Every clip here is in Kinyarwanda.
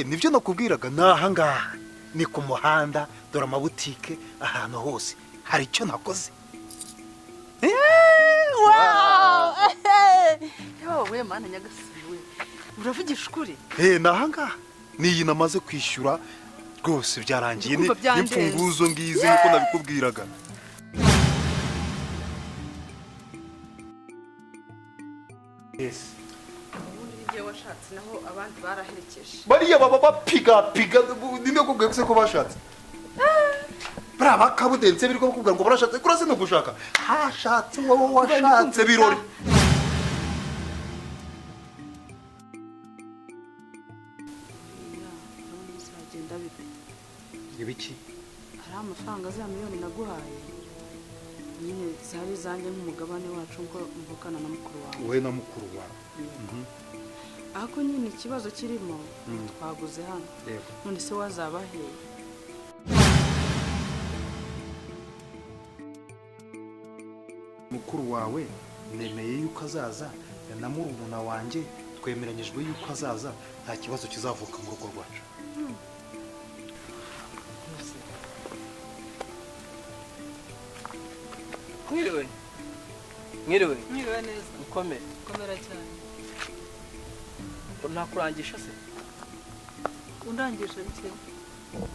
nibyo nakubwiraga nahangaha ni ku muhanda dore amabutike ahantu hose hari icyo nakoze. Wow! Yo we mana nyagasani we. Uravugisha ukuri? Nahangaha niyi namaze kwishyura rwose byarangiye n'imfunguzo ngizi nkuko nabikubwiraga. Yes. Ubundi washatse naho abandi baraherekeje. Bariya baba piga ninde kubwiye ko bashatse? Brava kabudense biriko bakubwira ngo barashatse kurase no gushaka. Hashatse wowe washatse birori. Ibiki? Hari amafaranga za miliyoni naguhaye. Nyine zari zanjye nk'umugabane wacu ngo mvukana na mukuru wawe. Wowe na mukuru wawe. Ako nyine ikibazo kirimo twaguze hano. None se wazabahe? Mukuru wawe nemeye yuko azaza na murumuna wanjye twemeranyijwe yuko azaza nta kibazo kizavuka mu rugo rwacu. Mwiriwe neza. Komera cyane. Nakurangisha se? Undangisha bike?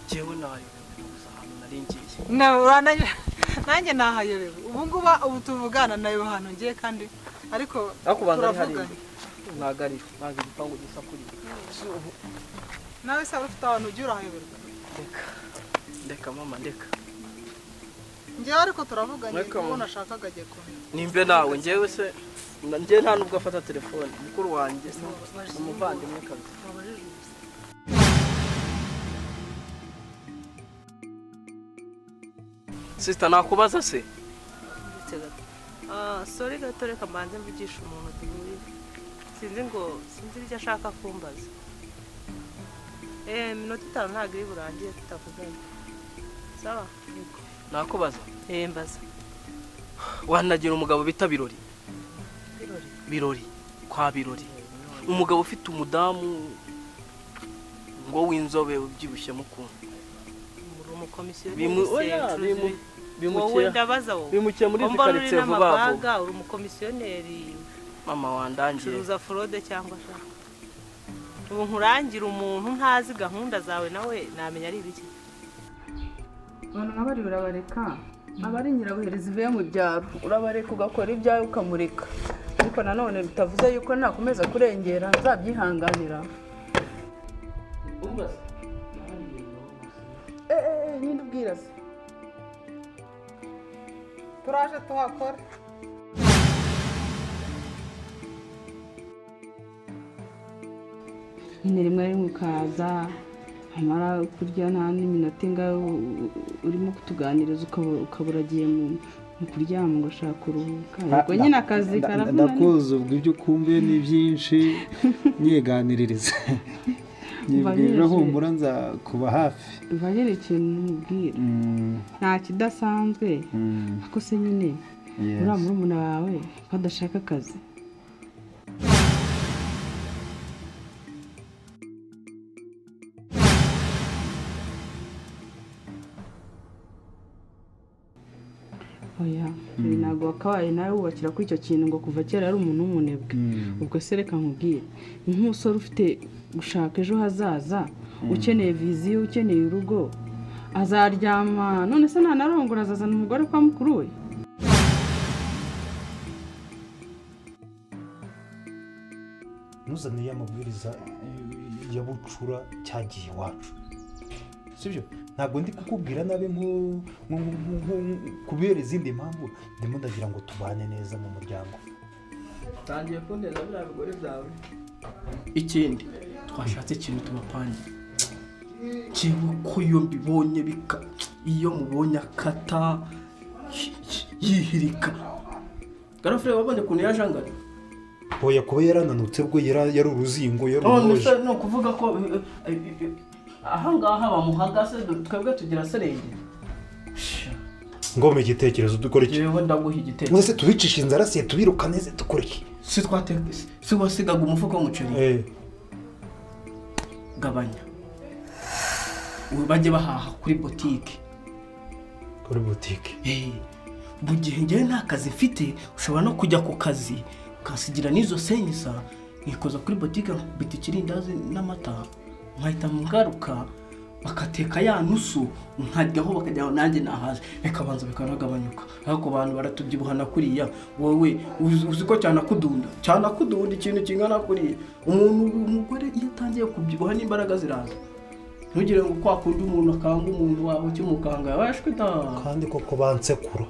Jewe nayo hano naringiye. Nanjye nahayobewe. Ubu tuvugana nayo hano ngiye kandi ariko turavugana. Nagari igipangu gisa kuri. Nawe se ufite abantu ugira ahayoberwa. Ndeka mama ndeka. Ngiye ariko turavuganye kuko nashakaga agiye kumenya. Nimbe nawe ngewe se ngiye nta nubwo afata telefone. Mukuru wanjye umuvandimwe kabisa. Sister nakubaza se? Sorry gato reka mbanze mvugisha umuntu duhuye. Sinzi icyo ashaka kumbaza. Minota 5 ntabwo iri burangiye tutavuganye. Sawa? Nakubaza? Mbaza. Wanagira umugabo bita Birori. Birori kwa Birori. Umugabo ufite umudamu ngo w'inzobe ubyibushye mukuru. Bimukiye muri zikaritsiye vuba vuba. Uri umukomisiyoneri. Mama wandangiye. Curuza fraude cyangwa se. Ubu nkurangira umuntu ntazi gahunda zawe nawe namenya ari ibiki. Abantu nk'abari urabareka. Abari nyirabuhereza ivuye mu byaro. Urabareka ugakora ibyawe ukamureka. Ariko nanone bitavuze yuko nakomeza kurengera nzabyihanganira. Umbaza. Ninde ubwira se? Turaje tuhakora. Ni rimwe ukaza amara kurya nta n'iminota ingahe urimo kutuganiriza ukaburagiye mu kuryama ngo ushaka kuruhuka. Ubwo nyine akazi karavuna. Ndakuzi ubwo ibyo kumbuye ni byinshi nyeganiririza. Nibwira humura nza kuba hafi. Uvagira ikintu mubwira. Nta kidasanzwe. Ako se nyine ura murumuna wawe badashaka akazi. Oya, ntabwo wakabaye nawe wubakira kuri icyo kintu ngo kuva kera ari umuntu w'umunebwe. Ubwo se reka nkubwire, nk'umusore ufite gushaka ejo hazaza, ukeneye viziyo, ukeneye urugo, azaryama none se ntanarongora azazana umugore kwa mukuru we. Ntuzaniye amabwiriza ya bucura cyagiye iwacu, sibyo? Ntabwo ndi kukubwira nabe kubera izindi mpamvu, ndimo ndagira ngo tubane neza mu muryango. Tangiye kundeza bya bigore byawe. Ikindi twashatse ikintu tubapange. Kiba ko iyo mbibonye iyo mubonye akata yihirika. Garafure wabonye kuntu yajangana. Oya kuba yarananutse bwo yari uruzingo yaruhoje. No kuvuga ko ahangaha bamuhagase twebwe tugira serenge. Ngome igitekerezo dukora iki? Yewe ndaguha igitekerezo. Mwese tubicisha inzara se tubiruka neze dukora iki? Si twategese. Si wasigaga umufuko w'umuceri. gabanya bajye bahaha kuri botike mu gihe njyewe nta kazi mfite ushobora no kujya ku kazi ukasigira n'izo senyisa nkikoza kuri botike nkubita ikirindazi n'amata nkahita ngaruka bakateka ya nusu nkajyaho bakajyaho nanjye nahaje bikabanza bikanagabanyuka ariko abantu baratubyibuhana kuriya wowe uzi ko cyanakudunda ikintu kingana kuriya umugore iyo atangiye kubyibuha n'imbaraga ziraza ntugire ngo kwa kundi umuntu akanga umuntu wawe cy'umukanga yabashwe da kandi koko bansekura